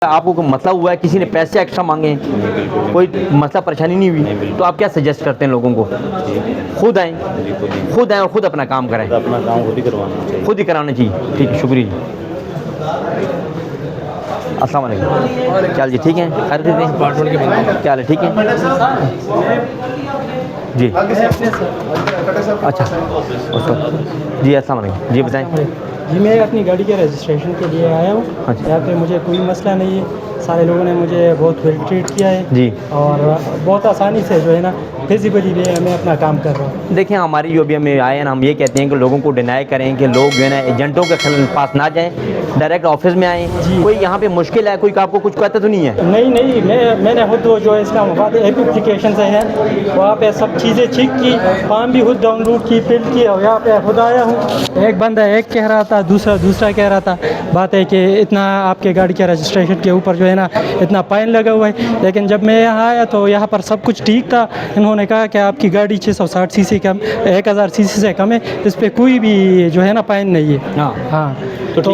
आपको कोई मसला हुआ है, किसी ने पैसे एक्स्ट्रा मांगे, कोई मसला परेशानी नहीं हुई, तो आप क्या सजेस्ट करते हैं लोगों को? खुद आएँ और खुद अपना काम कराएं, अपना काम खुद ही करवाना चाहिए। खुद ही कराना चाहिए। ठीक है, शुक्रिया। अस्सलाम वालेकुम। चल जी, ठीक है, खैर देते हैं, क्या हाल है, ठीक है जी। अच्छा, उसको जी, अस्सलाम वालेकुम जी, बताएं। जी मैं अपनी गाड़ी के रजिस्ट्रेशन के लिए आया हूँ। अच्छा। यहाँ पे मुझे कोई मसला नहीं है, सारे लोगों ने मुझे बहुत वेल ट्रीट किया है जी। और बहुत आसानी से जो है ना फिजिकली भी मैं अपना काम कर रहा हूँ। देखें, हमारी जो भी हमें आए हैं, हम ये कहते हैं कि लोगों को डिनाई करें कि लोग जो है ना एजेंटों के पास ना जाएं, डायरेक्ट ऑफिस में आएँ। कोई यहाँ पे मुश्किल है, कोई आपको कुछ कहता तो नहीं है? नहीं, मैंने खुद जो है इसका मफाद एप्लीकेशन से है, वहाँ पे सब चीज़ें चेक की, फॉर्म भी खुद डाउनलोड की, फिल की, और यहाँ पे खुद आया हूँ। एक बंदा एक कह रहा था, दूसरा कह रहा था। बात है कि इतना आपके गाड़ी के रजिस्ट्रेशन के ऊपर जो है ना इतना फाइन लगा हुआ है, लेकिन जब मैं यहाँ आया तो यहाँ पर सब कुछ ठीक था। इन्होंने कहा कि आपकी गाड़ी 660 सीसी कम 1000 सीसी से कम है, इस पर कोई भी जो है ना फाइन नहीं है। हाँ, हाँ, तो